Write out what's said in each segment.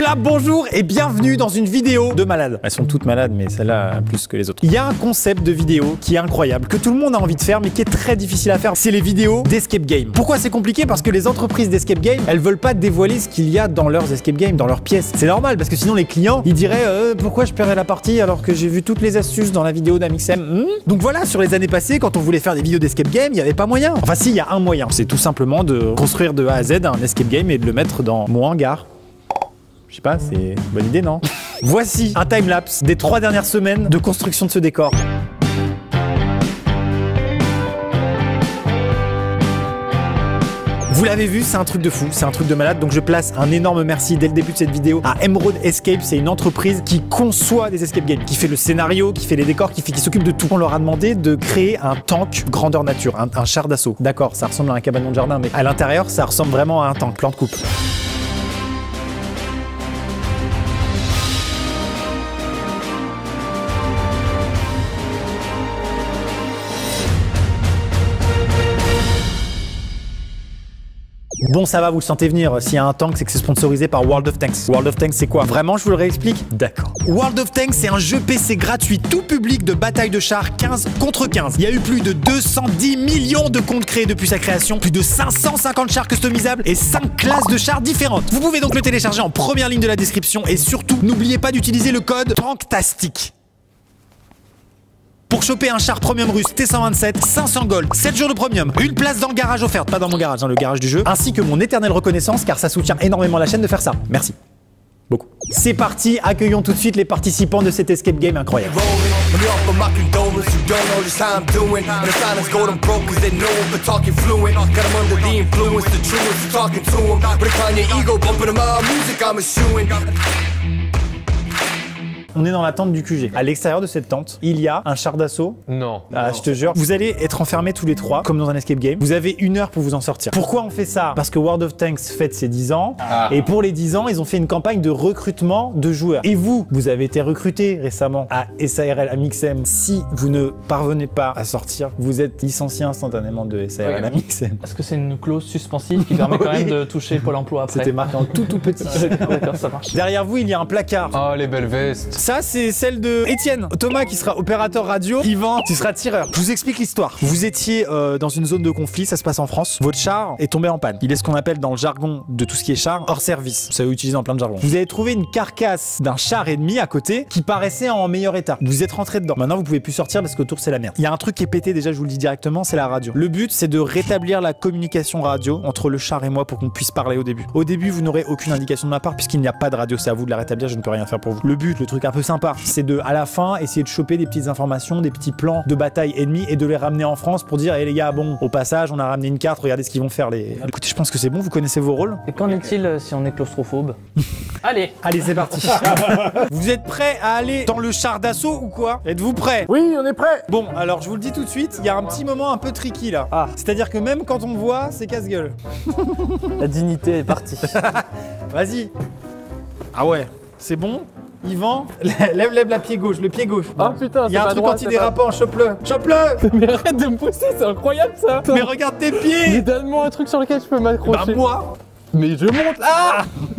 Clap, bonjour et bienvenue dans une vidéo de malade. Elles sont toutes malades, mais celle-là plus que les autres. Il y a un concept de vidéo qui est incroyable, que tout le monde a envie de faire, mais qui est très difficile à faire. C'est les vidéos d'escape game. Pourquoi c'est compliqué? Parce que les entreprises d'escape game, elles veulent pas dévoiler ce qu'il y a dans leurs escape games, dans leurs pièces. C'est normal, parce que sinon les clients, ils diraient pourquoi je paierais la partie alors que j'ai vu toutes les astuces dans la vidéo d'Amixem. Donc voilà, sur les années passées, quand on voulait faire des vidéos d'escape game, il n'y avait pas moyen. Enfin si, il y a un moyen. C'est tout simplement de construire de A à Z un escape game et de le mettre dans mon hangar. Je sais pas, c'est une bonne idée, non? Voici un timelapse des 3 dernières semaines de construction de ce décor. Vous l'avez vu, c'est un truc de fou, c'est un truc de malade. Donc je place un énorme merci dès le début de cette vidéo à Emerald Escape. C'est une entreprise qui conçoit des escape games, qui fait le scénario, qui fait les décors, qui s'occupe de tout. On leur a demandé de créer un tank grandeur nature, un char d'assaut. D'accord, ça ressemble à un cabanon de jardin, mais à l'intérieur, ça ressemble vraiment à un tank, plan de coupe. Bon, ça va, vous le sentez venir. S'il y a un tank, c'est que c'est sponsorisé par World of Tanks. World of Tanks, c'est quoi? Vraiment, je vous le réexplique? D'accord. World of Tanks, c'est un jeu PC gratuit, tout public de bataille de chars 15 contre 15. Il y a eu plus de 210 millions de comptes créés depuis sa création, plus de 550 chars customisables et 5 classes de chars différentes. Vous pouvez donc le télécharger en première ligne de la description et surtout, n'oubliez pas d'utiliser le code TANKTASTIC. Pour choper un char premium russe T127, 500 gold, 7 jours de premium, une place dans le garage offerte, pas dans mon garage, le garage du jeu, ainsi que mon éternelle reconnaissance car ça soutient énormément la chaîne de faire ça. Merci. Beaucoup. C'est parti, accueillons tout de suite les participants de cet escape game incroyable. On est dans la tente du QG. À l'extérieur de cette tente, il y a un char d'assaut. Non. Ah, je te jure. Vous allez être enfermés tous les 3, comme dans un escape game. Vous avez 1 heure pour vous en sortir. Pourquoi on fait ça? Parce que World of Tanks fête ses 10 ans. Et pour les 10 ans, ils ont fait une campagne de recrutement de joueurs. Et vous avez été recruté récemment à SARL Amixem. Si vous ne parvenez pas à sortir, vous êtes licencié instantanément de SARL Amixem. Est-ce que c'est une clause suspensive qui permet quand même de toucher Pôle emploi après? C'était marqué en tout petit. D'accord, ça marche. Derrière vous, il y a un placard. Oh, les belles vestes. Ça, c'est celle de Étienne. Thomas qui sera opérateur radio. Yvan qui sera tireur. Je vous explique l'histoire. Vous étiez dans une zone de conflit, ça se passe en France. Votre char est tombé en panne. Il est ce qu'on appelle dans le jargon de tout ce qui est char hors service. Ça est utilisé dans plein de jargon. Vous avez trouvé une carcasse d'un char ennemi à côté qui paraissait en meilleur état. Vous êtes rentré dedans. Maintenant, vous pouvez plus sortir parce qu'autour c'est la merde. Il y a un truc qui est pété déjà, je vous le dis directement, c'est la radio. Le but, c'est de rétablir la communication radio entre le char et moi pour qu'on puisse parler au début. Au début, vous n'aurez aucune indication de ma part puisqu'il n'y a pas de radio. C'est à vous de la rétablir, je ne peux rien faire pour vous. Le but, le truc un peu sympa, c'est de, à la fin, essayer de choper des petites informations, des petits plans de bataille ennemis et de les ramener en France pour dire, les gars, bon, au passage, on a ramené une carte, regardez ce qu'ils vont faire les... Écoutez, je pense que c'est bon, vous connaissez vos rôles. Et qu'en est-il si on est claustrophobe? Allez, c'est parti. Vous êtes prêts à aller dans le char d'assaut ou quoi? Êtes-vous prêts? Oui, on est prêts. Bon, alors je vous le dis tout de suite, il y a un petit moment un peu tricky là. C'est-à-dire que même quand on me voit, c'est casse-gueule. la dignité est partie. Vas-y. Ah ouais, c'est bon? Yvan, lève la pied gauche, le pied gauche. Ah putain, il y a un truc antidérapant, chope-le. Mais arrête de me pousser, c'est incroyable ça. Mais regarde tes pieds. Mais donne-moi un truc sur lequel je peux m'accrocher. Bah moi. Mais je monte.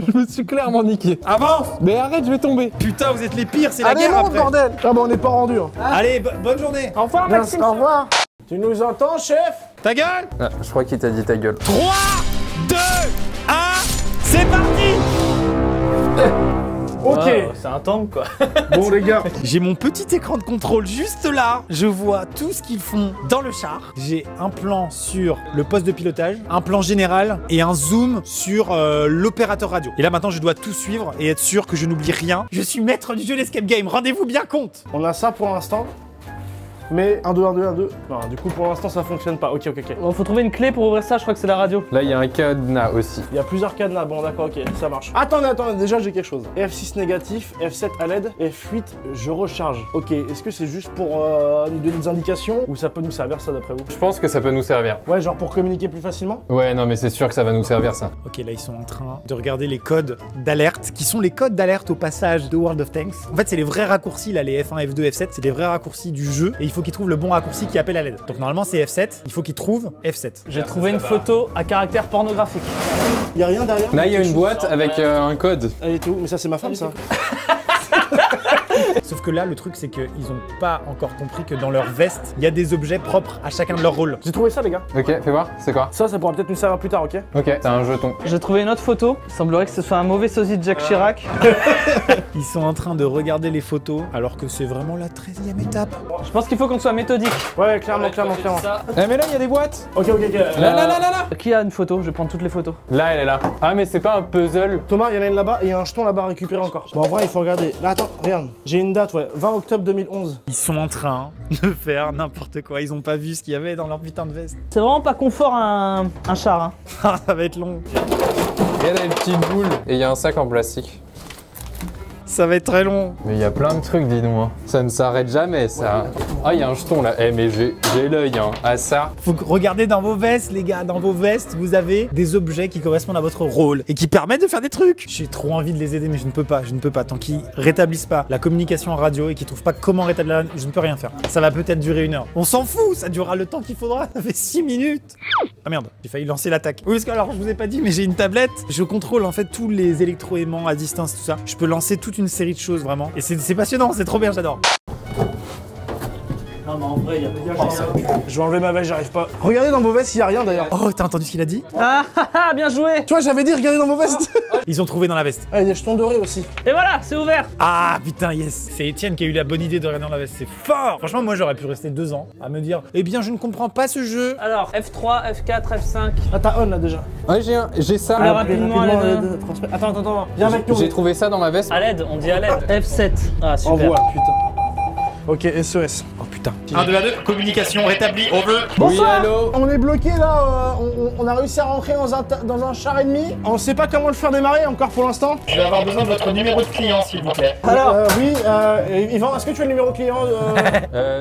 Je me suis clairement niqué. Avance. Mais arrête, je vais tomber. Putain, vous êtes les pires, c'est la Allez, guerre monte, après. bordel. Ah bah on n'est pas rendu. Allez, bonne journée. Au revoir, Maxime. Au revoir. Tu nous entends, chef? Ta gueule. Je crois qu'il t'a dit ta gueule. 3, 2, 1, c'est parti. Ok. Wow, c'est un tank quoi. Bon les gars. J'ai mon petit écran de contrôle juste là. Je vois tout ce qu'ils font dans le char. J'ai un plan sur le poste de pilotage, un plan général et un zoom sur l'opérateur radio. Et là maintenant je dois tout suivre et être sûr que je n'oublie rien. Je suis maître du jeu l'escape game, rendez-vous bien compte. On a ça pour l'instant. Mais 1, 2, 1, 2, 1, 2. Non, du coup pour l'instant ça fonctionne pas. Ok. Bon, faut trouver une clé pour ouvrir ça, je crois que c'est la radio. Là, il y a un cadenas aussi. Il y a plusieurs cadenas, bon d'accord, ok, ça marche. Attendez, déjà j'ai quelque chose. F6 négatif, F7 à l'aide, F8 je recharge. Ok, est-ce que c'est juste pour nous donner des indications ou ça peut nous servir ça d'après vous? Je pense que ça peut nous servir. Ouais, genre pour communiquer plus facilement? Ouais, non, mais c'est sûr que ça va nous servir ça. Ok, là ils sont en train de regarder les codes d'alerte, qui sont les codes d'alerte au passage de World of Tanks. En fait, c'est les vrais raccourcis là, les F1, F2, F7, c'est les vrais raccourcis du jeu et il faut faut qu'il trouve le bon raccourci qui appelle à l'aide. Donc normalement c'est F7, il faut qu'il trouve F7. J'ai trouvé une photo à caractère pornographique. Y'a rien derrière? Là, il y a une boîte avec un code. Elle est tout, mais ça c'est ma femme ça. Sauf que là, le truc, c'est qu'ils ont pas encore compris que dans leur veste, il y a des objets propres à chacun de leurs rôles. J'ai trouvé ça les gars. Ok, fais voir, c'est quoi? Ça pourra peut-être nous servir plus tard, ok? Ok, c'est un jeton. J'ai trouvé une autre photo. Il semblerait que ce soit un mauvais sosie de Jacques Chirac. Ils sont en train de regarder les photos, alors que c'est vraiment la 13e étape. Je pense qu'il faut qu'on soit méthodique. Ouais, clairement. Eh, mais là, il y a des boîtes. Ok. Là. Qui a une photo? Je vais prendre toutes les photos. Là, elle est là. Ah, mais c'est pas un puzzle. Thomas, il y en a une là-bas et il y a un jeton là-bas à récupérer encore. Bon, en vrai, il faut regarder. Là, attends, regarde. J'ai une date, ouais. 20 octobre 2011. Ils sont en train de faire n'importe quoi. Ils ont pas vu ce qu'il y avait dans leur putain de veste. C'est vraiment pas confort un char. Hein. Ah, ça va être long. Et elle a une petite boule. Et il y a un sac en plastique. Ça va être très long. Mais il y a plein de trucs, dis-nous. Hein. Ça ne s'arrête jamais, ça. Ah, il y a un jeton là. Eh, mais j'ai l'œil, hein. Ah, ça. Faut que regardez dans vos vestes, les gars. Dans vos vestes, vous avez des objets qui correspondent à votre rôle et qui permettent de faire des trucs. J'ai trop envie de les aider, mais je ne peux pas. Tant qu'ils rétablissent pas la communication en radio et qu'ils trouvent pas comment rétablir, je ne peux rien faire. Ça va peut-être durer 1 heure. On s'en fout, ça durera le temps qu'il faudra. Ça fait 6 minutes. Ah merde, j'ai failli lancer l'attaque. Oui, parce que alors, je vous ai pas dit, mais j'ai une tablette. Je contrôle en fait tous les électroaimants à distance, tout ça. Je peux lancer toute une série de choses vraiment. Et c'est passionnant, c'est trop bien, j'adore. Non, mais en vrai, il y a Je vais enlever ma veste, j'arrive pas. Regardez dans vos vestes, il y a rien d'ailleurs. Oh, t'as entendu ce qu'il a dit? Ah, bien joué. Tu vois, j'avais dit, regardez dans vos vestes. Ils ont trouvé dans la veste. Ah, il y a des jetons dorés aussi. Et voilà, c'est ouvert. Ah putain, yes. C'est Étienne qui a eu la bonne idée de regarder dans la veste. C'est fort. Franchement, moi j'aurais pu rester 2 ans à me dire, eh bien, je ne comprends pas ce jeu. Alors, F3, F4, F5. Ah, t'as on là déjà. Ouais, j'ai ça. Ah, rapidement, Alain. Attends. Viens avec nous. J'ai trouvé ça dans ma veste. À l'aide, on dit à l'aide. F7. Ah, super. Envoie, putain. Ok, SOS. Oh putain. 1, 2, 2, communication rétablie, over. Oui, allô. On est bloqué là, on a réussi à rentrer dans un char ennemi. On sait pas comment le faire démarrer encore pour l'instant. Je vais avoir besoin de votre numéro de client, s'il vous plaît. Alors oui, Yvan, est-ce que tu as le numéro client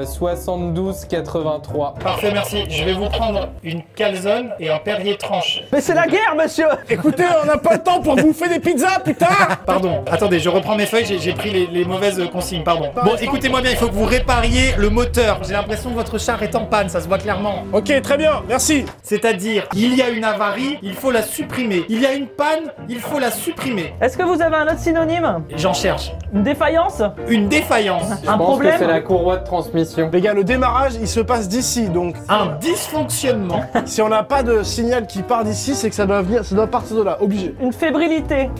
72 83. Parfait, merci. Je vais vous prendre une calzone et un Perrier tranche. Mais c'est la guerre, monsieur. Écoutez, on n'a pas le temps pour bouffer des pizzas, putain. Pardon, attendez, je reprends mes feuilles, j'ai pris les mauvaises consignes, pardon. Bon, écoutez-moi bien, il faut que vous répariez le moteur. J'ai l'impression que votre char est en panne, ça se voit clairement. Ok, très bien, merci. C'est-à-dire, il y a une avarie, il faut la supprimer. Il y a une panne, il faut la supprimer. Est-ce que vous avez un autre synonyme? J'en cherche. Une défaillance? Une défaillance. Un Je pense que problème? c'est la courroie de transmission. Les gars, le démarrage, il se passe d'ici, donc Un dysfonctionnement. si on n'a pas de signal qui part d'ici, c'est que ça doit venir, ça doit partir de là, obligé. Une fébrilité?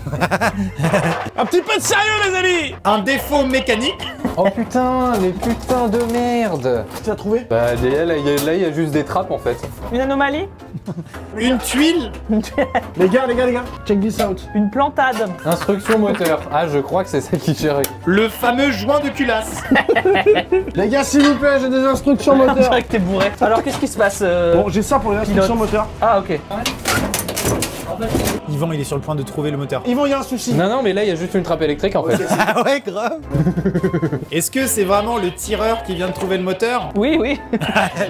Un petit peu de sérieux, les amis. Un défaut mécanique. Oh putain, les putains de merde. Tu as trouvé? Bah, là, il y a juste des trappes en fait. Une anomalie? Une tuile. Les gars, check this out. Une plantade? Instruction moteur. Ah, je crois que c'est ça qui cherche. Le fameux joint de culasse. Les gars, s'il vous plaît, j'ai des instructions On moteur. dirait que t'es bourré. Alors, qu'est-ce qui se passe Bon, j'ai ça pour les instructions moteur. Ah, ok. Yvan, il est sur le point de trouver le moteur. Yvan, il y a un souci. Non, mais là, il y a juste une trappe électrique en fait. Ah ouais, grave. Est-ce que c'est vraiment le tireur qui vient de trouver le moteur? Oui, oui.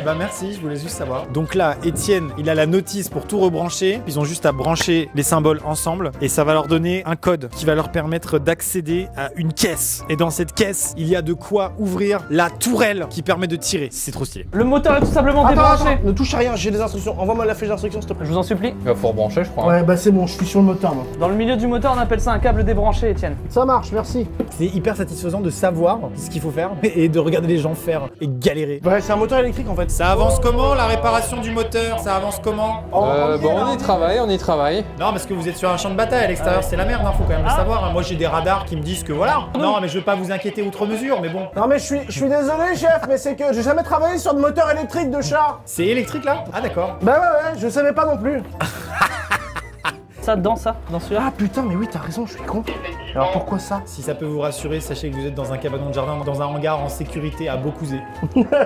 Bah merci, je voulais juste savoir. Donc là, Étienne, il a la notice pour tout rebrancher. Ils ont juste à brancher les symboles ensemble et ça va leur donner un code qui va leur permettre d'accéder à une caisse. Et dans cette caisse, il y a de quoi ouvrir la tourelle qui permet de tirer. C'est trop stylé. Le moteur est tout simplement Attends, débranché. ne touche à rien, j'ai des instructions. Envoie-moi la fiche d'instruction, s'il te plaît. Je vous en supplie. Il va falloir brancher, je crois. Ouais, bah c'est bon, je suis sur le moteur, moi. Dans le milieu du moteur, on appelle ça un câble débranché, Étienne. Ça marche, merci. C'est hyper satisfaisant de savoir ce qu'il faut faire et de regarder les gens faire et galérer. Ouais, c'est un moteur électrique en fait. Ça avance comment la réparation du moteur? Ça avance comment? Bon, on y travaille, Non, parce que vous êtes sur un champ de bataille à l'extérieur, c'est la merde, hein, faut quand même le savoir. Hein. Moi j'ai des radars qui me disent que voilà. Non, mais je veux pas vous inquiéter outre mesure, mais bon. Non mais je suis désolé chef, mais c'est que j'ai jamais travaillé sur de moteur électrique de char. C'est électrique là? Ah d'accord. Bah ouais, je savais pas non plus. Ça, dans celui-là. Ah putain, mais oui, t'as raison, je suis con. Alors pourquoi ça? Si ça peut vous rassurer, sachez que vous êtes dans un cabanon de jardin, dans un hangar en sécurité à Beaucouzé.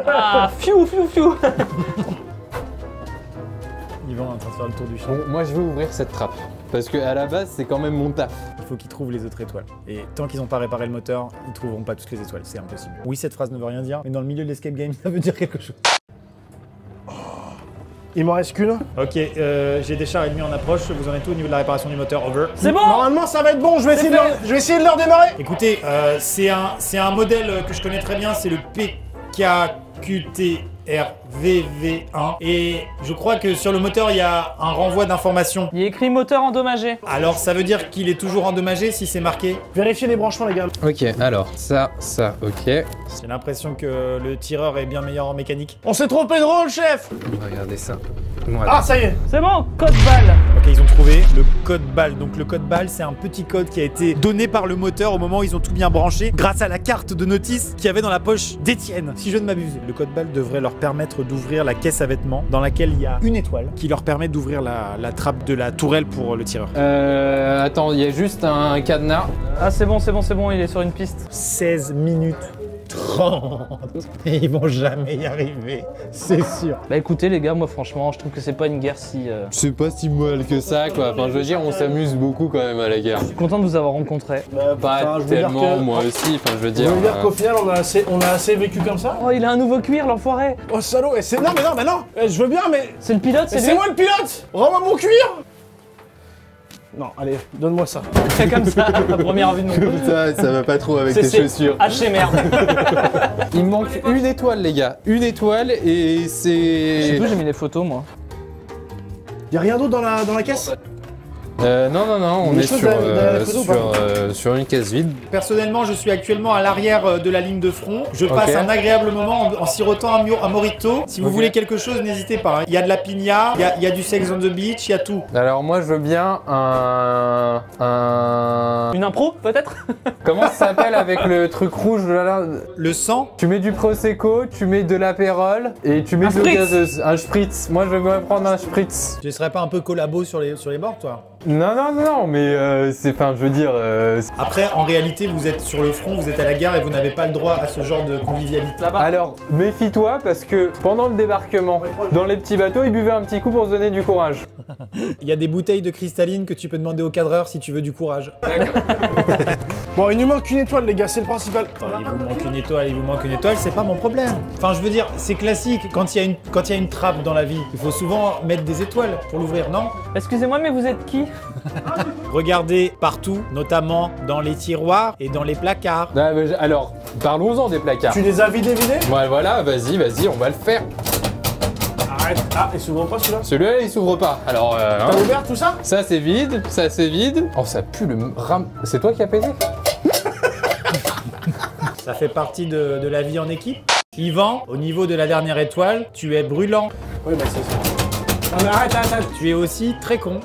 Ah, fiou. Yvan est en train de faire le tour du champ. Bon, moi, je veux ouvrir cette trappe. Parce que à la base, c'est quand même mon taf. Il faut qu'ils trouvent les autres étoiles. Et tant qu'ils n'ont pas réparé le moteur, ils trouveront pas toutes les étoiles, c'est impossible. Oui, cette phrase ne veut rien dire, mais dans le milieu de l'escape game, ça veut dire quelque chose. Il m'en reste qu'une. Ok, j'ai des chars ennemis en approche, vous en êtes où au niveau de la réparation du moteur? Over. C'est bon. Normalement ça va être bon, je vais essayer de leur démarrer. Écoutez, c'est un modèle que je connais très bien, c'est le PK EQTRVV1. Et je crois que sur le moteur, il y a un renvoi d'informations. Il est écrit moteur endommagé. Alors ça veut dire qu'il est toujours endommagé si c'est marqué. Vérifiez les branchements, les gars. Ok, alors, ça, ok. J'ai l'impression que le tireur est bien meilleur en mécanique. On s'est trompé de rôle, chef. On va regarder ça. Voilà. Ah, ça y est. C'est bon, code balle. Ok, ils ont trouvé le code BAL. Donc le code BAL, c'est un petit code qui a été donné par le moteur au moment où ils ont tout bien branché grâce à la carte de notice qu'il y avait dans la poche d'Étienne, si je ne m'abuse. Le code BAL devrait leur permettre d'ouvrir la caisse à vêtements dans laquelle il y a une étoile qui leur permet d'ouvrir la trappe de la tourelle pour le tireur. Attends, il y a juste un cadenas. Ah, c'est bon, il est sur une piste. 16 minutes 30. Et ils vont jamais y arriver, c'est sûr. Bah écoutez les gars, moi franchement, je trouve que c'est pas une guerre si... C'est pas si mal que ça, quoi. Enfin, je veux dire, on s'amuse beaucoup quand même à la guerre. Je suis content de vous avoir rencontré. Bah, Pas putain, je veux dire tellement, que- moi aussi. Enfin, je veux Je dire. veux dire qu'au final, on a assez vécu comme ça. Oh, il a un nouveau cuir, l'enfoiré. Oh, salaud. Non, mais non. Je veux bien, mais. C'est le pilote, c'est C'est lui. moi le pilote. Rends-moi mon cuir. Non, allez, donne-moi ça. C'est comme ça, la première vue de mon coup. Ça va pas trop avec C'est tes chaussures. haché merde. Il me manque une étoile, les gars. Une étoile et Je sais c'est. plus, j'ai mis les photos moi. Y'a rien d'autre dans la caisse? Non, on Des est choses sur, derrière la photo ou pas sur une caisse vide. Personnellement, je suis actuellement à l'arrière de la ligne de front. Je passe un agréable moment en sirotant un mojito. Si vous voulez quelque chose, n'hésitez pas. Il y a de la piña, il y a du Sex on the Beach, il y a tout. Alors moi je veux bien un... Une impro, peut-être? Comment ça s'appelle avec le truc rouge là? Le sang, Tu mets du prosecco, tu mais de l'apérole et tu mets Un de l'eau spritz. gazeuse. Un spritz. Moi je veux bien prendre un spritz. tu serais pas un peu collabo sur les bords, toi? Non, mais c'est... Enfin, je veux dire... Après, en réalité, vous êtes sur le front, vous êtes à la gare et vous n'avez pas le droit à ce genre de convivialité. Là-bas. Alors, méfie-toi parce que pendant le débarquement, dans les petits bateaux, ils buvaient un petit coup pour se donner du courage. Il y a des bouteilles de cristalline que tu peux demander au cadreur si tu veux du courage. Bon, il nous manque une étoile, les gars, c'est le principal. Il vous manque une étoile, c'est pas mon problème. Enfin, je veux dire, c'est classique. Quand il y a une trappe dans la vie, il faut souvent mettre des étoiles pour l'ouvrir, non? Excusez-moi, mais vous êtes qui? Regardez partout, notamment dans les tiroirs et dans les placards. Ah, mais alors, parlons-en des placards. Tu les as vidés? Ouais, voilà, vas-y, on va le faire. Arrête. Ah, il s'ouvre pas celui-là? Celui-là, il s'ouvre pas. Alors, hein. T'as ouvert tout ça? Ça c'est vide, ça c'est vide. Oh, ça pue le ram... C'est toi qui as pété? Ça fait partie de la vie en équipe. Yvan, au niveau de la dernière étoile, tu es brûlant. Oui, bah c'est ça. Non, mais arrête. Tu es aussi très con.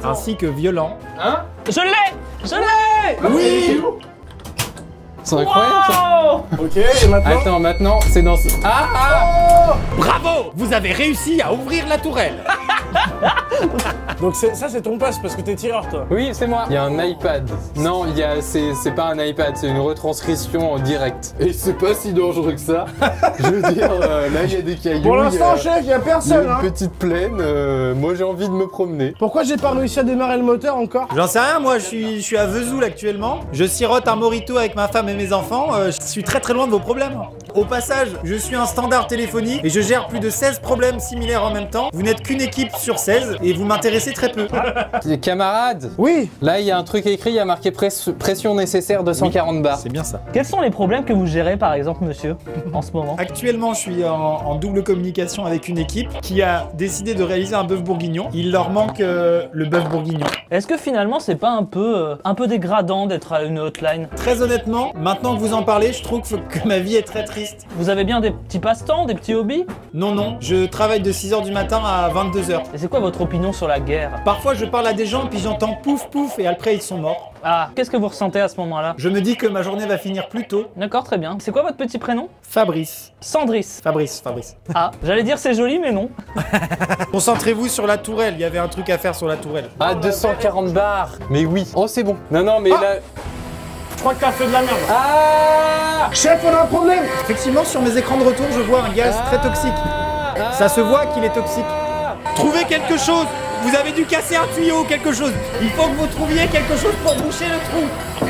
Ainsi que violent. Hein? Je l'ai! Oui! C'est incroyable ça. Oh Ok, et maintenant? Attends, maintenant, c'est dans... Ah! Bravo! Vous avez réussi à ouvrir la tourelle. Donc ça, c'est ton passe parce que t'es tireur, toi. Oui, c'est moi. Il y a un iPad. Non, c'est pas un iPad, c'est une retranscription en direct. Et c'est pas si dangereux que ça. Je veux dire, là, il y a des cailloux. Pour l'instant, il y a- chef, y a il y a personne, une hein. petite plaine. Moi, j'ai envie de me promener. Pourquoi j'ai pas réussi à démarrer le moteur encore? J'en sais rien, moi je suis à Vesoul actuellement. Je sirote un mojito avec ma femme et mes enfants. Je suis très loin de vos problèmes. Au passage, je suis un standard téléphonique et je gère plus de 16 problèmes similaires en même temps. Vous n'êtes qu'une équipe sur 16 et vous m'intéressez très peu. Les camarades, Oui. là, il y a un truc écrit, il y a marqué pression nécessaire 240 bars. C'est bien ça. Quels sont les problèmes que vous gérez par exemple, monsieur, en ce moment? Actuellement, je suis en double communication avec une équipe qui a décidé de réaliser un bœuf bourguignon. Il leur manque le bœuf bourguignon. Est-ce que finalement c'est pas un peu dégradant d'être à une hotline? Très honnêtement, maintenant que vous en parlez, je trouve que ma vie est très triste. Vous avez bien des petits passe-temps, des petits hobbies? Non, je travaille de 6h du matin à 22h. Et c'est quoi votre opinion sur la guerre? Parfois, je parle à des gens, puis j'entends pouf pouf, et après, ils sont morts. Ah, qu'est-ce que vous ressentez à ce moment-là? Je me dis que ma journée va finir plus tôt. D'accord, très bien. C'est quoi votre petit prénom? Fabrice. Sandris. Fabrice. Ah, j'allais dire c'est joli, mais non. Concentrez-vous sur la tourelle, il y avait un truc à faire sur la tourelle. Ah, 240 bars. Mais oui. Oh, c'est bon. Non, mais là... Je crois que t'as fait de la merde. Ah! Chef, on a un problème. Effectivement, sur mes écrans de retour, je vois un gaz très toxique. Ça se voit qu'il est toxique. Trouvez quelque chose. Vous avez dû casser un tuyau ou quelque chose. Il faut que vous trouviez quelque chose pour boucher le trou.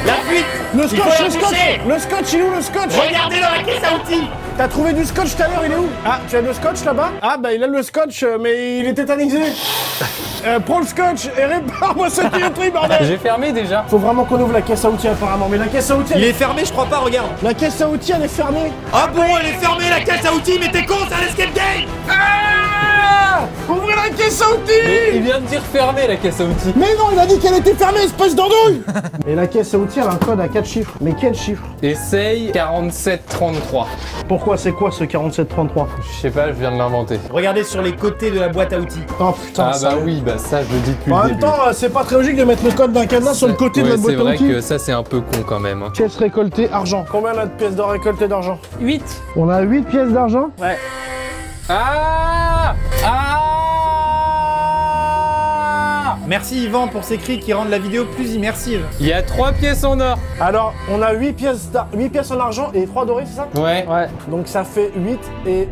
La fuite. Le Il faut scotch, la le scotch. boucher. Le scotch, il est où le scotch? Regardez dans la caisse à outils. T'as trouvé du scotch tout à l'heure, il est où? Ah, tu as le scotch là-bas? Ah, bah il a le scotch, mais il est tétanisé. Prends le scotch et répare-moi ce tuyauterie, bordel. J'ai fermé déjà. Faut vraiment qu'on ouvre la caisse à outils apparemment, mais la caisse à outils... Il est fermé, je crois pas, regarde. La caisse à outils, elle est fermée. Ah bon, elle est fermée, la caisse à outils, mais t'es con, c'est un escape game. Ah! Ouvrez la caisse à outils. Il vient de dire fermer la caisse à outils. Mais non, il a dit qu'elle était fermée, espèce d'andouille. Et la caisse à outils, elle a un code à 4 chiffres. Mais quel chiffre? Essaye 4733. Pourquoi? C'est quoi ce 4733? Je sais pas, je viens de l'inventer. Regardez sur les côtés de la boîte à outils. Oh putain, Ah ça... bah oui, bah ça je le dis depuis En le même début. temps, c'est pas très logique de mettre le code d'un cadenas sur le côté de Ouais, notre boîte c'est à vrai outils. que ça c'est un peu con quand même. Hein. Pièces récoltées, argent. Combien on a de pièces d'or récoltées d'argent? 8. On a 8 pièces d'argent. Ouais. Ah Merci Yvan pour ces cris qui rendent la vidéo plus immersive. Il y a 3 pièces en or. Alors, on a 8 pièces en argent et 3 dorés, c'est ça? Ouais. Ouais. Donc ça fait 8 et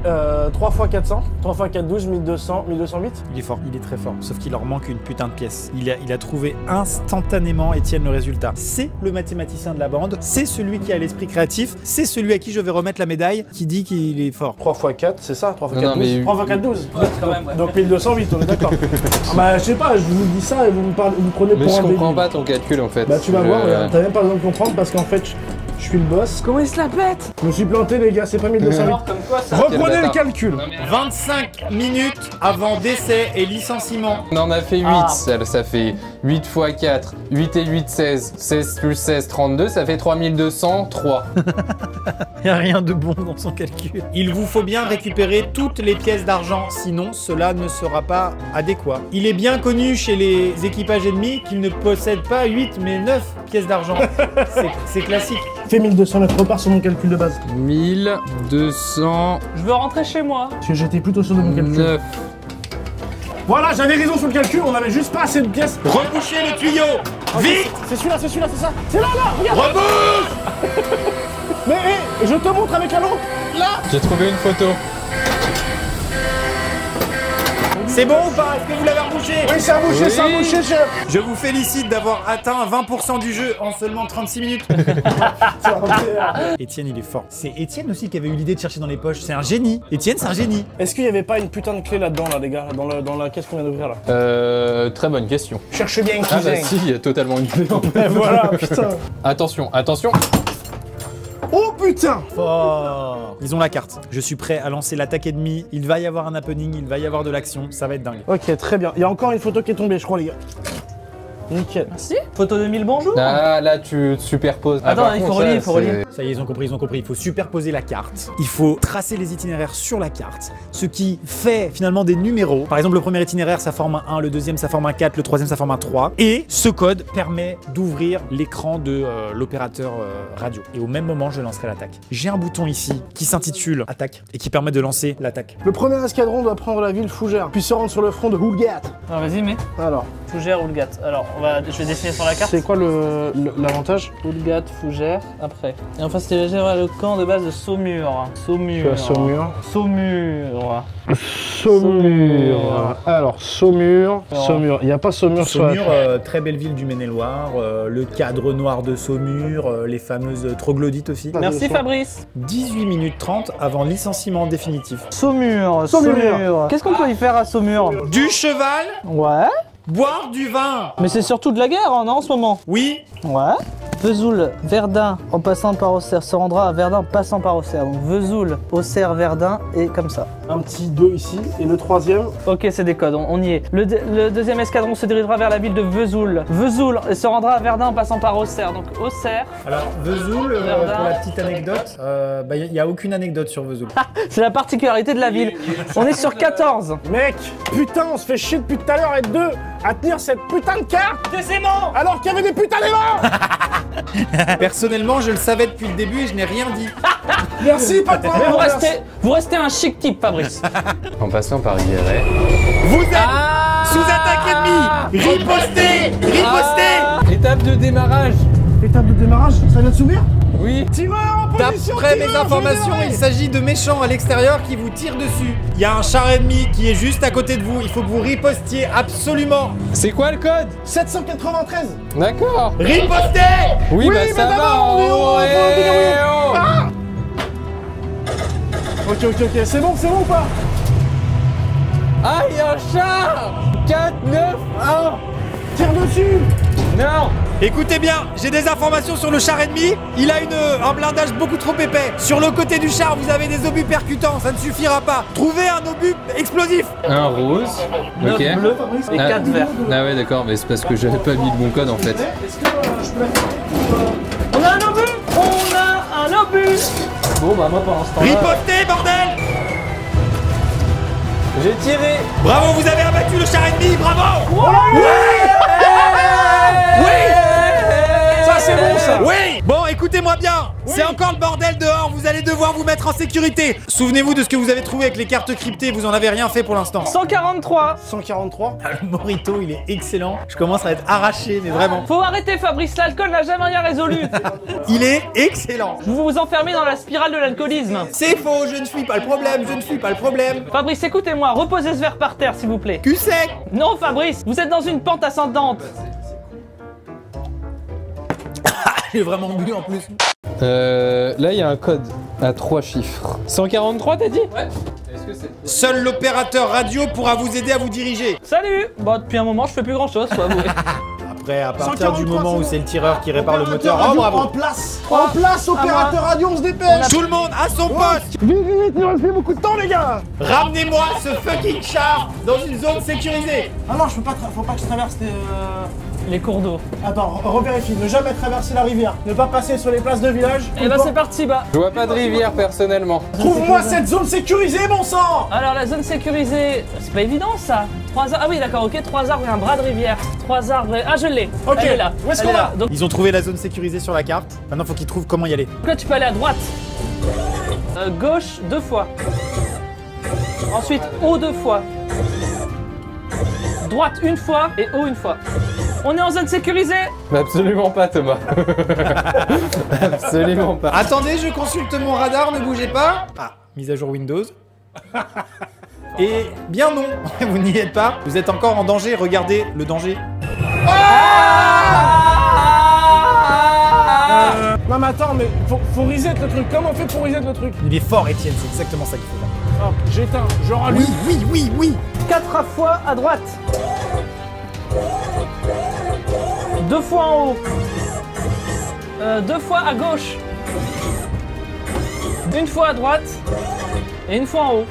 3 x 400. 3 x 4, 12, 1200, 1208. Il est fort, il est très fort. Sauf qu'il leur manque une putain de pièce. Il a trouvé instantanément, Étienne, le résultat. C'est le mathématicien de la bande, c'est celui qui a l'esprit créatif, c'est celui à qui je vais remettre la médaille, qui dit qu'il est fort. 3 x 4, c'est ça? 3 x 4, Non, 12. mais- 3 x 4, 12. Ouais, quand même, ouais. Donc 1208, on est d'accord. Ah bah je sais pas, je vous dis ça et vous me prenez Mais pour je un comprends débile. pas ton calcul en fait. Bah tu vas voir, regarde, t'as même pas besoin de comprendre parce qu'en fait, je suis le boss. Comment il se la pète? Je me suis planté les gars, c'est pas 1208. Alors, comme quoi ça. Reprenez Quel le bâtard. calcul. 25 minutes avant décès et licenciement. On en a fait 8, Ah. ça fait 8 x 4, 8 et 8, 16, 16 plus 16, 32, ça fait 3203. Il n'y a rien de bon dans son calcul. Il vous faut bien récupérer toutes les pièces d'argent, sinon cela ne sera pas adéquat. Il est bien connu chez les équipages ennemis qu'ils ne possèdent pas 8 mais 9 pièces d'argent. C'est classique. Fais 1209, repars sur mon calcul de base. 1209. Je veux rentrer chez moi. Parce que j'étais plutôt sûr de mon calcul. Voilà, j'avais raison sur le calcul, on avait juste pas assez de pièces. Rebouchez le tuyau. Vite. C'est celui-là, c'est celui-là, c'est ça. C'est là, regarde. Rebouche. Mais hé, je te montre avec la lampe. Là. J'ai trouvé une photo. C'est bon ou pas? Est-ce que vous l'avez rebouché? Oui, c'est un boucher, Oui. c'est un boucher, chef. Je vous félicite d'avoir atteint 20% du jeu en seulement 36 minutes. Étienne, il est fort. C'est Étienne aussi qui avait eu l'idée de chercher dans les poches. C'est un génie. Étienne, c'est un génie. Est-ce qu'il y avait pas une putain de clé là-dedans, là, les gars, dans la caisse qu'on vient d'ouvrir là? Très bonne question. Cherche bien, Ah cousin. bah si, il y a totalement une clé en fait. Voilà, putain. Attention, attention. Oh putain. Fort. Ils ont la carte. Je suis prêt à lancer l'attaque ennemie. Il va y avoir un happening, il va y avoir de l'action. Ça va être dingue. Ok, très bien. Il y a encore une photo qui est tombée, je crois, les gars. Nickel. Si. Photo de 1000 bonjour. Ah là tu superposes. Attends, par il faut contre, relier, ça, il faut relier. c'est- Ça y est, ils ont compris, ils ont compris. Il faut superposer la carte. Il faut tracer les itinéraires sur la carte. Ce qui fait finalement des numéros. Par exemple, le premier itinéraire, ça forme un 1. Le deuxième, ça forme un 4. Le troisième, ça forme un 3. Et ce code permet d'ouvrir l'écran de l'opérateur radio. Et au même moment, je lancerai l'attaque. J'ai un bouton ici qui s'intitule Attaque et qui permet de lancer l'attaque. Le premier escadron doit prendre la ville Fougère, puis se rendre sur le front de Houlgat. Alors vas-y, mais. Alors, Fougère ou le Gat. Alors, je vais dessiner sur la carte. c'est quoi l'avantage? Houlgat, Fougère, après. Et enfin, c'est dirigé vers le camp de base de Saumur. Saumur. Tu as Saumur. Saumur. Saumur. Alors, Saumur. Alors. Saumur. Il n'y a pas Saumur sur la Saumur, très belle ville du Maine-et-Loire. Le cadre noir de Saumur, les fameuses troglodytes aussi. Merci Fabrice. 18 minutes 30 avant licenciement définitif. Saumur. Saumur. Qu'est-ce qu'on peut y faire à Saumur? Du cheval, Ouais. boire du vin. Mais c'est surtout de la guerre, hein, non, en ce moment? Oui, Ouais. Vesoul, Verdun, en passant par Auxerre, se rendra à Verdun en passant par Auxerre. Donc Vesoul, Auxerre, Verdun, et comme ça. Un petit 2 ici. Et le troisième, Ok, c'est des codes, on y est. Le deuxième escadron se dirigera vers la ville de Vesoul. Vesoul se rendra à Verdun en passant par Auxerre. Donc Auxerre, alors Vesoul, Verdun. pour la petite anecdote, il n'y a aucune anecdote sur Vesoul. c'est la particularité de la ville. On est sur 14. mec, putain, on se fait chier depuis tout à l'heure à être deux à tenir cette putain de carte. Décément. Alors qu'il y avait des putains d'éléments. Personnellement, je le savais depuis le début et je n'ai rien dit. Merci, patron. Mais vous restez un chic type, Fabrice. En passant par Guéret. Vous êtes sous attaque ennemie. Ripostez, ripostez. Étape de démarrage. Étape de démarrage, ça vient de s'ouvrir? Oui. Tireur en position. D'après tireur, mes je vais informations, démarrer. il s'agit de méchants à l'extérieur qui vous tirent dessus. Il y a un char ennemi qui est juste à côté de vous. Il faut que vous ripostiez absolument. C'est quoi le code? 793. D'accord. Ripostez. Oui, Oui, bah mais ça va. d'abord, on est oh, au- eh, faut oh. Ok, c'est bon ou pas? Ah, il y a un char. 4, 9, 1. Tire dessus. Non. Écoutez bien, j'ai des informations sur le char ennemi. Il a un blindage beaucoup trop épais. Sur le côté du char, vous avez des obus percutants. Ça ne suffira pas. Trouvez un obus explosif. Un rose. 9 Ok. bleus et 4 verts. Ah ouais, d'accord, mais c'est parce que j'avais pas mis le bon code en fait. Est-ce que je peux la faire? On a un obus. On a un obus. Bon bah moi pendant ce temps-là... Ripostez, bordel. J'ai tiré. Bravo, vous avez abattu le char ennemi. Bravo. Ça c'est bon ça. Oui. Bon, écoutez-moi bien. C'est encore le bordel dehors. Vous allez devoir vous mettre en sécurité. Souvenez-vous de ce que vous avez trouvé avec les cartes cryptées. Vous en avez rien fait pour l'instant. 143. 143. Le Morito, il est excellent. Je commence à être arraché, mais vraiment. Faut arrêter Fabrice, l'alcool n'a jamais rien résolu. Il est excellent. Vous vous enfermez dans la spirale de l'alcoolisme. C'est faux, je ne suis pas le problème, je ne suis pas le problème. Fabrice, écoutez-moi, reposez ce verre par terre s'il vous plaît. Cul sec. Non Fabrice, vous êtes dans une pente ascendante. J'ai vraiment bu en plus. Là, il y a un code à 3 chiffres. 143, t'as dit? Ouais. Est-ce que c'est... Seul l'opérateur radio pourra vous aider à vous diriger. Salut. Bon, depuis un moment, je fais plus grand chose, faut avouer. Après, à partir 143, du moment où c'est c'est le tireur qui répare le Opérateur moteur, oh radio, bravo. En place. En place, opérateur radio, on se dépêche. Tout le monde à son poste. Vite, il nous reste plus beaucoup de temps les gars. Ramenez-moi ce fucking char dans une zone sécurisée. Ah non, je peux pas, faut pas que je traverse Les cours d'eau. Attends, revérifie, ne jamais traverser la rivière, ne pas passer sur les places de village. Et bah c'est parti, bah. Je vois pas de rivière personnellement. Trouve-moi cette zone sécurisée, bon sang. Alors la zone sécurisée, c'est pas évident ça. 3 arbres, ah oui d'accord, ok, 3 arbres et un bras de rivière. 3 arbres et... Ah je l'ai. Ok. Elle est là. Où est-ce Elle qu'on est va là. Donc Ils ont trouvé la zone sécurisée sur la carte. Maintenant, faut qu'ils trouvent comment y aller. là tu peux aller à droite. Gauche 2 fois. Ensuite haut 2 fois. Droite 1 fois et haut 1 fois. On est en zone sécurisée. Mais absolument pas, Thomas. Absolument pas. Attendez, je consulte mon radar, ne bougez pas. Ah, mise à jour Windows. Et bien non, vous n'y êtes pas. Vous êtes encore en danger, regardez le danger. Non mais attends, mais faut reset le truc. Comment on fait pour reset le truc? Il est fort, Étienne, c'est exactement ça qu'il faut faire. Hop, j'éteins, je rallume. Oui. 4 fois à droite. 2 fois en haut. 2 fois à gauche. 1 fois à droite. Et 1 fois en haut.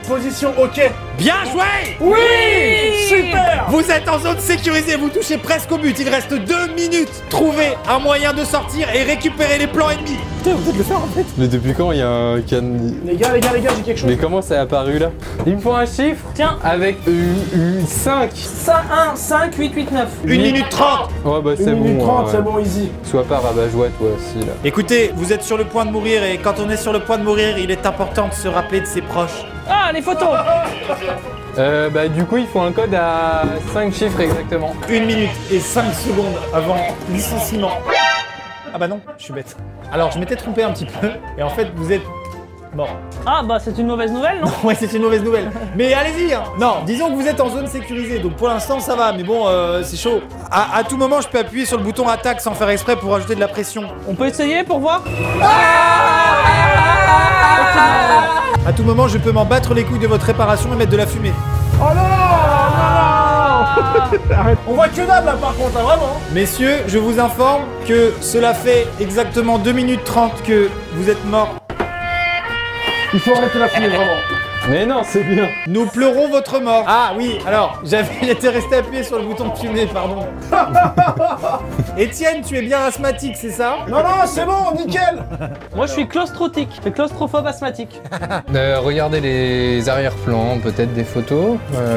Position OK. Bien joué. Oui. Super. Vous êtes en zone sécurisée, vous touchez presque au but. Il reste 2 minutes. Trouvez un moyen de sortir et récupérer les plans ennemis. Putain, vous devez le faire en fait. Mais depuis quand il y a un can... Les gars, j'ai quelque chose. Mais comment ça est apparu là? Il me faut un chiffre. Tiens. Avec une 5. 1, 5, 8, 8, 9. 1 minute 30. Ouais bah c'est 1 bon. minute 30, ouais. c'est bon, easy. Sois pas rabat-joie toi aussi là. Écoutez, vous êtes sur le point de mourir et quand on est sur le point de mourir, il est important de se rappeler de ses proches. Ah, les photos. Bah du coup il faut un code à 5 chiffres exactement. 1 minute et 5 secondes avant licenciement. Ah bah non, je suis bête. Alors je m'étais trompé un petit peu et en fait vous êtes mort. Ah, bah c'est une mauvaise nouvelle, non? Ouais, c'est une mauvaise nouvelle. Mais allez-y hein. Non, disons que vous êtes en zone sécurisée, donc pour l'instant ça va, mais bon, c'est chaud. À tout moment, je peux appuyer sur le bouton attaque sans faire exprès pour ajouter de la pression. On peut essayer pour voir? À tout moment, je peux m'en battre les couilles de votre réparation et mettre de la fumée. Oh non, Arrête. On voit que dalle là par contre, là, vraiment. Messieurs, je vous informe que cela fait exactement 2 minutes 30 que vous êtes morts. Il faut arrêter la fumée, vraiment. Mais non c'est bien. Nous pleurons votre mort. Ah oui, alors, j'étais resté appuyé sur le bouton de fumée, pardon. Étienne, tu es bien asthmatique, c'est ça? Non, non, c'est bon, nickel. Moi, je suis claustrotique. C'est claustrophobe asthmatique. Regardez les arrière-plans, peut-être des photos.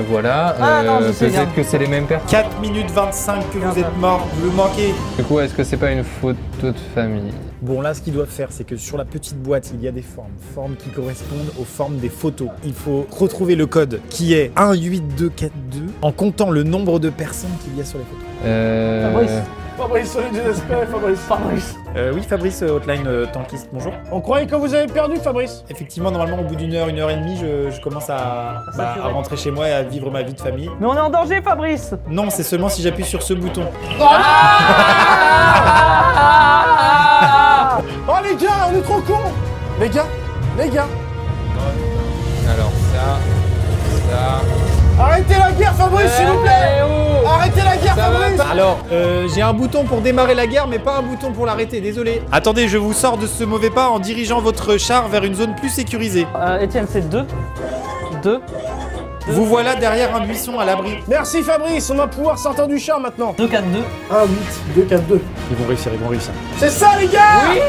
Voilà. Ah, non, je sais bien. Peut-être que c'est les mêmes personnes. 4 minutes 25 que vous êtes morts, vous le manquez. Du coup est-ce que c'est pas une photo de famille? Bon, là, ce qu'ils doivent faire, c'est que sur la petite boîte, il y a des formes qui correspondent aux formes des photos. Il faut retrouver le code qui est 18242 en comptant le nombre de personnes qu'il y a sur les photos. Fabrice, Solid GSP, Fabrice. Oui, Fabrice, Hotline Tankiste, bonjour. On croyait que vous avez perdu, Fabrice. Effectivement, normalement, au bout d'une heure et demie, je commence à rentrer chez moi et à vivre ma vie de famille. Mais on est en danger, Fabrice. Non, c'est seulement si j'appuie sur ce bouton. Oh les gars, on est trop cons. Les gars, Arrêtez la guerre, Fabrice, s'il vous plaît. Arrêtez la guerre, Ça va Fabrice. pas. Alors, j'ai un bouton pour démarrer la guerre, mais pas un bouton pour l'arrêter, désolé. Attendez, je vous sors de ce mauvais pas en dirigeant votre char vers une zone plus sécurisée. Étienne, c'est 2. 2. Vous voilà derrière un buisson à l'abri. Merci, Fabrice, on va pouvoir sortir du char maintenant. 2, 4, 2. 1, 8, 2, 4, 2. Ils vont réussir, ils vont réussir. C'est ça, les gars.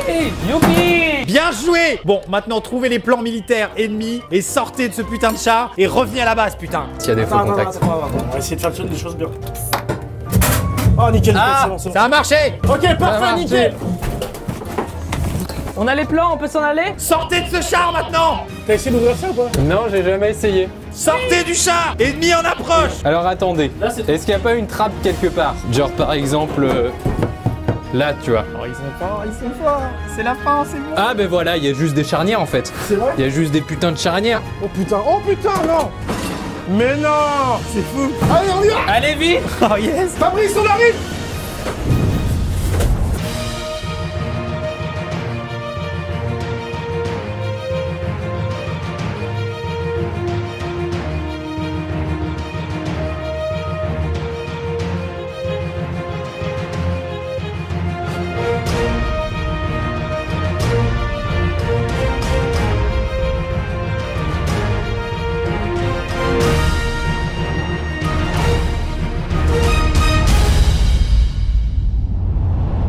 Oui. Youpi. Bien joué! Bon, maintenant trouvez les plans militaires ennemis et sortez de ce putain de char et revenez à la base, putain. S'il y a des faux Attends, contacts. on va essayer de faire des choses bien. Oh, nickel, Ah, c'est bon, c'est bon. ça a marché! Ok, Ça parfait, marche. nickel. On a les plans, on peut s'en aller? Sortez de ce char maintenant! T'as essayé d'ouvrir ça ou pas? Non, j'ai jamais essayé. Sortez du char! Ennemi en approche! Alors attendez, Là, c'est- est-ce qu'il n'y a pas une trappe quelque part? Genre par exemple là, tu vois. Oh, ils sont forts, c'est la fin, c'est bon. Ah ben voilà, il y a juste des charnières en fait. C'est vrai? Il y a juste des putains de charnières. Oh putain, non. Mais non. C'est fou! Allez, on y va. Allez, vite. Oh yes! Fabrice, on arrive.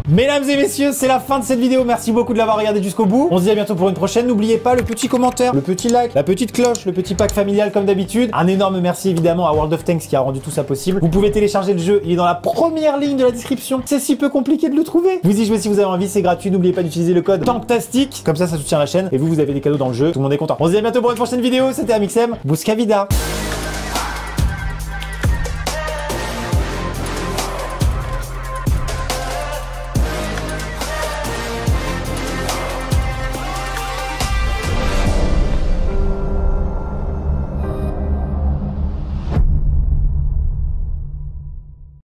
Mesdames et messieurs, c'est la fin de cette vidéo. Merci beaucoup de l'avoir regardé jusqu'au bout. On se dit à bientôt pour une prochaine. N'oubliez pas le petit commentaire, le petit like, la petite cloche, le petit pack familial comme d'habitude. Un énorme merci évidemment à World of Tanks qui a rendu tout ça possible. Vous pouvez télécharger le jeu, il est dans la première ligne de la description. C'est si peu compliqué de le trouver. Vous y jouez si vous avez envie, c'est gratuit. N'oubliez pas d'utiliser le code TANKTASTIC. Comme ça soutient la chaîne. Et vous avez des cadeaux dans le jeu. Tout le monde est content. On se dit à bientôt pour une prochaine vidéo. C'était Amixem. Busca vida.